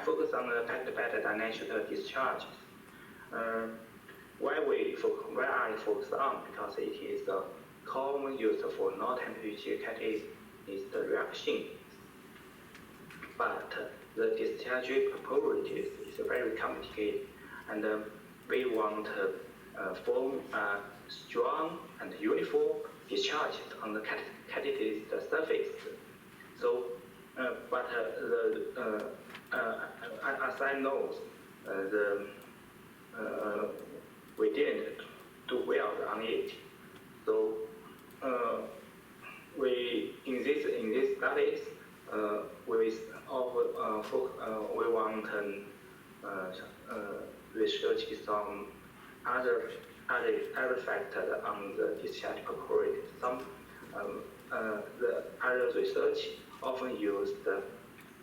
focus on the packed bed dynamic discharges. Why I focus on, because it is the common used for low temperature catalysis is the reaction. But the discharge properties is very complicated, and we want to form a strong and uniform discharge on the catalyst surface. So, as I know, we didn't do well on it. So we in this studies we want research some other factors on the discharge property. The other research often use the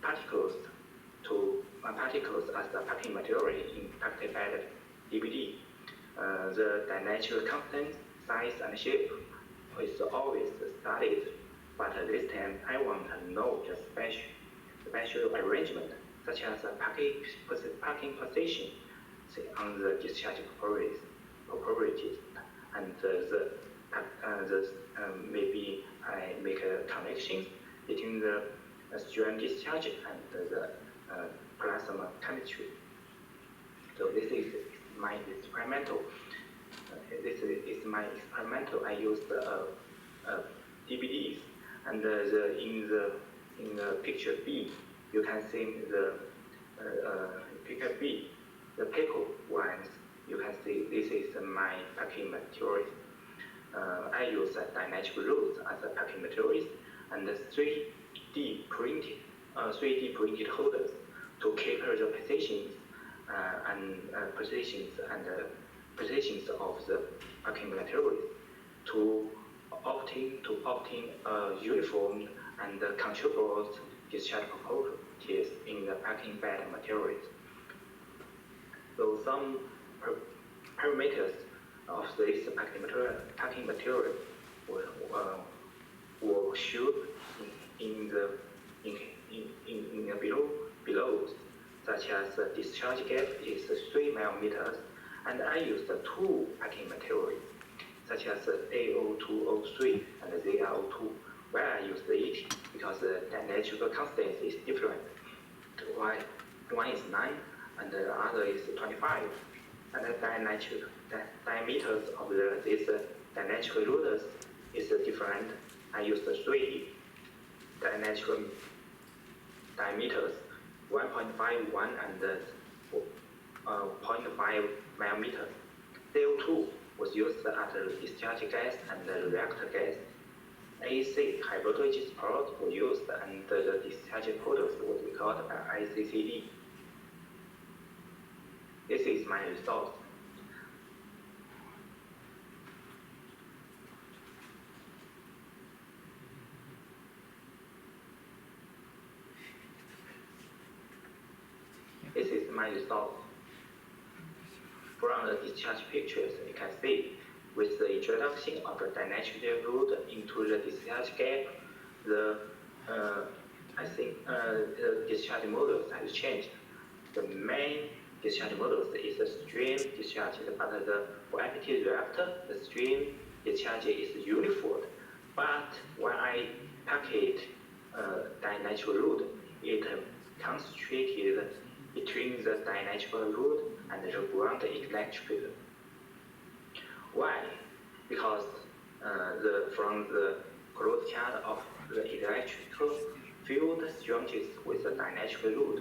particles as the packing material in packed bed DVD. The dynamic constant, size, and shape is always studied, but this time I want to know the special arrangement, such as the packing position on the discharge properties, and maybe I make a connection between the stream discharge and the plasma chemistry. So this is my experimental. I used DVDs, and in the picture B, you can see the picture B, the paper ones. You can see this is my packing materials. I use dynamic rods as a packing materials and 3D printed holders to keep the positions of the packing materials to obtain uniform and controllable discharge properties in the packing bed materials. So some parameters of this packing material were shown in below, such as the discharge gap is 3 millimeters, and I used two packing materials, such as A0203 and ZR02. Where I used it because the dynamic constant is different. One is 9 and the other is 25. And the diameters of these dynamic rotors is different. I used 3 dynamic diameters, 1.51 and 0.5 millimeters. CO2 was used as the discharge gas and the reactor gas. AC hydrogen product was used, and the discharge products was recorded by ICCD. This is my result. This is my result. From the discharge pictures, you can see with the introduction of the dynamic rod into the discharge gap, the discharge models has changed. The main discharge models is the stream discharge, but for empty reactor, the stream discharge is uniform. But when I package dynamic rod, it concentrated between the dynamic rod and the ground electric. Why? Because from the cross chart of the electrical field strengths with the dynamic rod,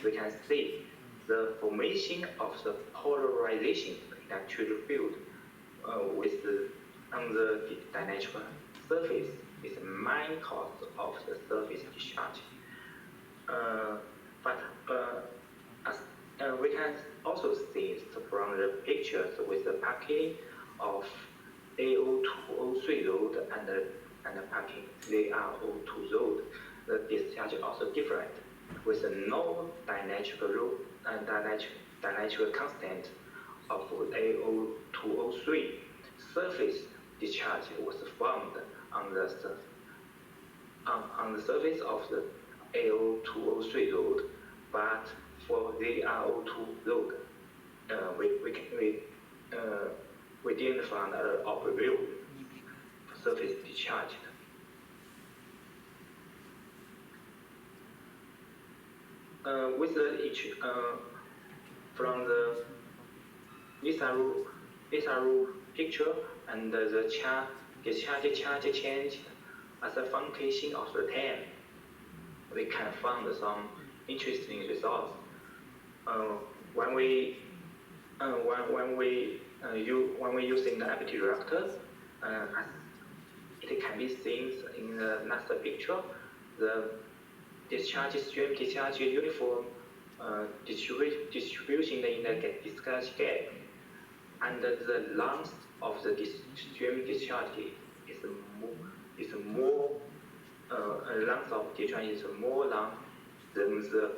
we can see the formation of the polarization electric field on the dynamic surface is the main cause of the surface discharge. We can also see from the pictures with the packing of A0203 rod and the packing ZR02 rod, the discharge is also different. With no dynamic constant of A0203, surface discharge was formed on the surface of the A0203 rod, but ZRO2 load. We didn't find operable surface discharge. With each from the SRO picture and the discharge charge change as a function of the time, we can find some interesting results. When we using the empty reactor, as it can be seen in the last picture, the discharge stream discharge uniform distribution in the discharge gap, and the length of the stream discharge is more length of discharge is more long than the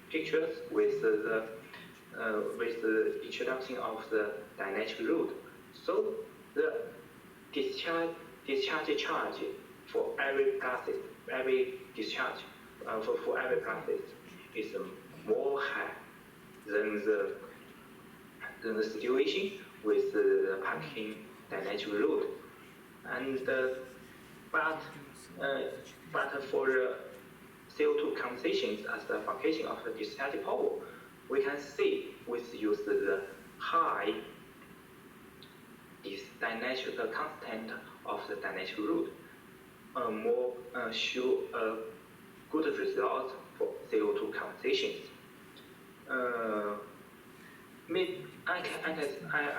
pictures with the introduction of the dynamic load. So the discharge charge for every process, every discharge for every process is more high than the situation with the packing dynamic load. And but for the CO2 compensations as the function of the discharge power, we can see with use the high dynamic constant of the dynamic load, more show a good result for CO2 compensations. I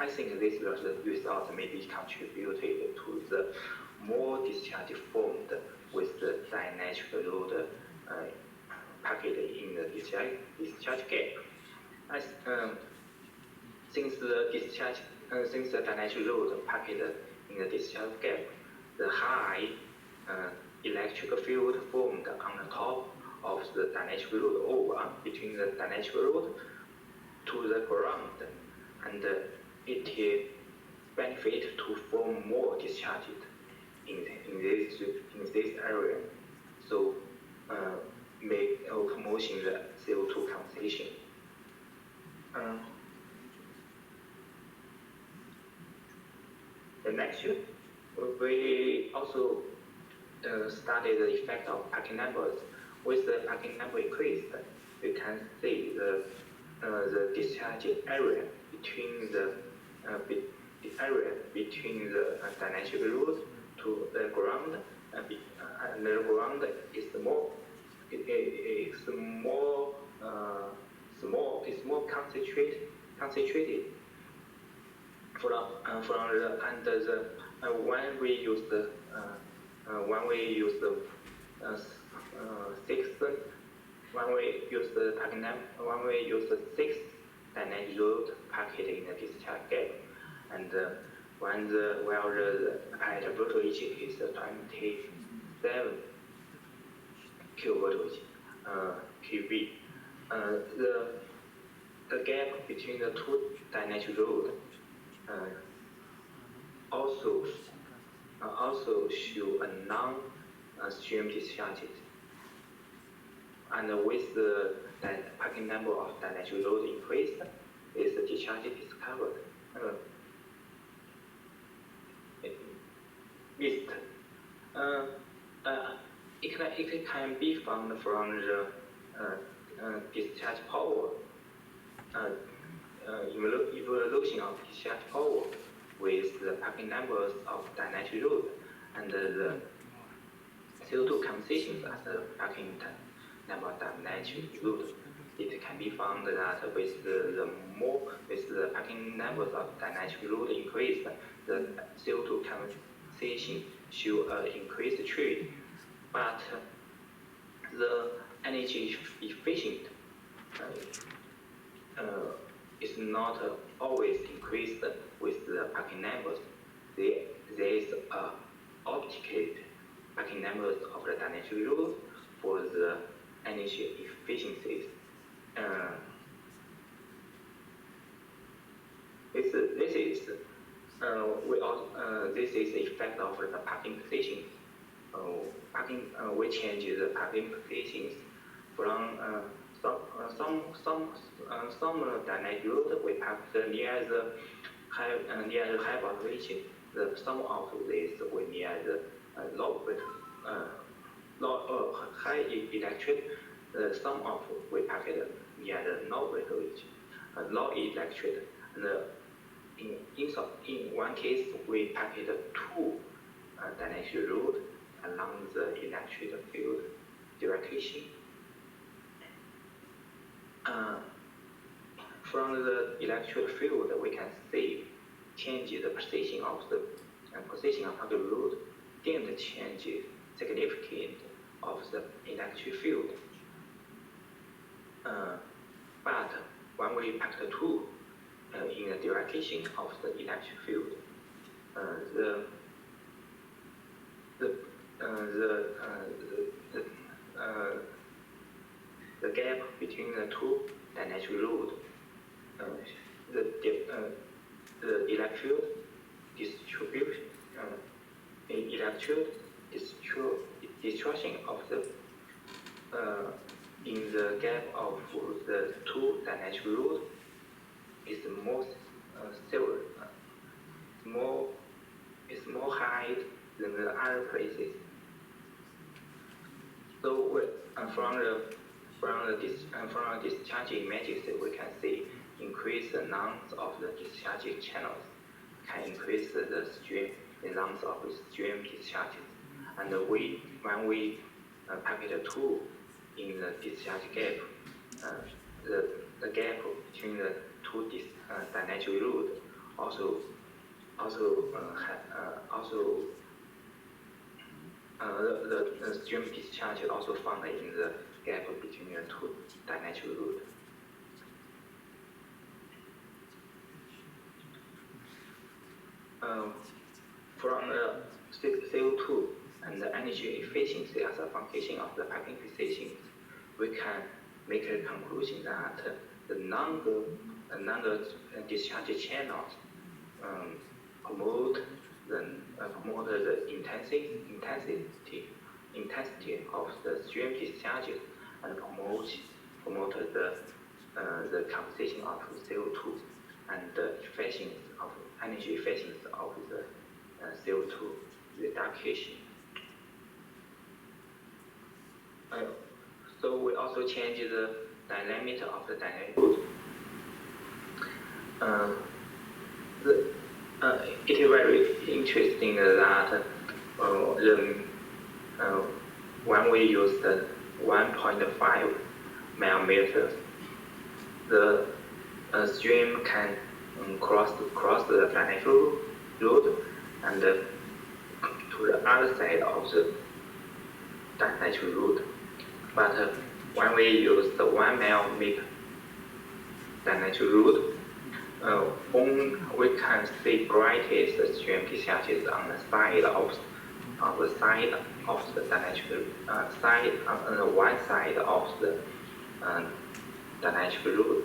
think this result may be contributed to the more discharge formed with the dynamic load packed in the discharge gap. Since the dynamic load packed in the discharge gap, the high electric field formed on the top of the dynamic load over between the dynamic load to the ground, and it benefit to form more discharge in this area. So make promotion the CO2 compensation. The next year, we also studied the effect of packing numbers. With the packing number increased, we can see the discharge area between the dynamic load to the ground, and the ground is more small. It's more concentrated. When we use the sixth dynamic load packed in the discharge gap, and when the voltage is 27 kV, the gap between the two dynamic load also show a non-stream discharges. And with the packing number of dynamic load increased, is the discharge discovered. Missed. It can be found from the discharge power, evolution of discharge power with the packing numbers of dynamic load and the CO2 compensations as the packing number of dynamic load. It can be found that with the packing numbers of dynamic load increased, the CO2 compensation show increased trade, but the energy efficient is not always increased with the packing numbers. There is optical packing numbers of the dynamic load for the energy efficiencies. This is the effect of the packing position. we change the packing positions from some dynamic load we packed near the high voltage. Some of these we near the high electric. Some of we packed near the low voltage, low electric. And in one case we packed two dynamic load along the electric field direction. From the electric field, we can see change the position of the load didn't change significant of the electric field. But when we pack the two in the direction of the electric field, the gap between the two dynamic load, the electric distribution of the in the gap of the two dynamic load is more high than the other places. So from the discharging images, we can see increase the length of the discharging channels, can increase the length of the stream discharges. And when we pack the two in the discharge gap, the gap between the two dynamic load the stream discharge is also found in the gap between the two dynamic load. From the CO2 and the energy efficiency as a function of the packing position, we can make a conclusion that the longer discharge channels promote the intensity of the stream discharges and promote the composition of CO2 and the energy efficiency of the CO2 reduction. So we also change the diameter of the dynamic load. It is very interesting that when we use the 1.5 millimeters, the stream can cross the dynamic load and to the other side of the dynamic load. But when we use the 1 millimeter dynamic load, we can see brightest stream discharges on the side of the dynamic on the one side of the dynamic load,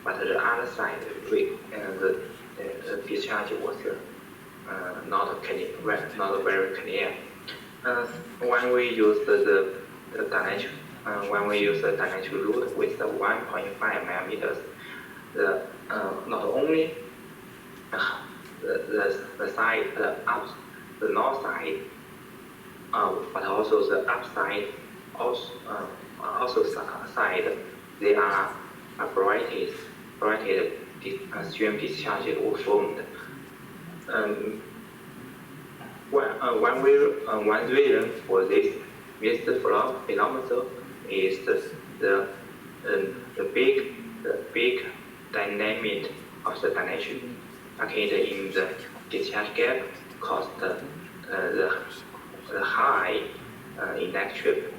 but the other side the discharge was not very clear. When we use the dynamic load with the 1.5 millimeters, not only the side, the north side, but also the upside, also side, they are brightest stream discharges were formed. One reason for this phenomenon is the big dynamic of the dynamic located in the discharge gap caused the high electric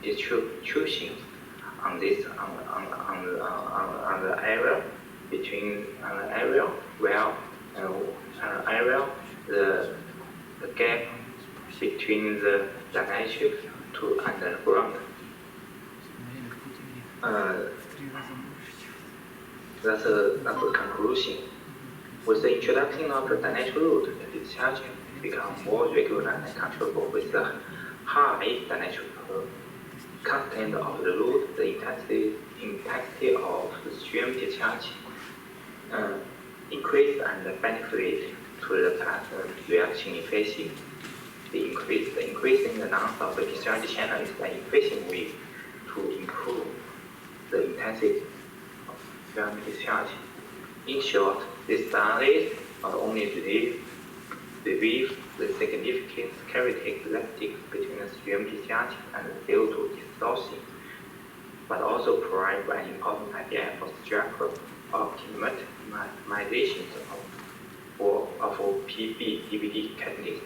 distribution on the area where the gap between the dynamic to underground. That's a conclusion. With the introduction of the dynamic load discharge, become more regular and controllable with the high dynamic content of the load, the intensity of the stream discharge increase and benefit to the reaction efficiency. The increase in the length of the discharge channel is an efficient way to improve the intensity of stream discharge. In short, these studies not only reveal the significant characteristics between the stream discharge and the CO2 distortion, but also provide an important idea for structural optimization of PB-DVD catalyst.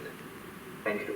Thank you.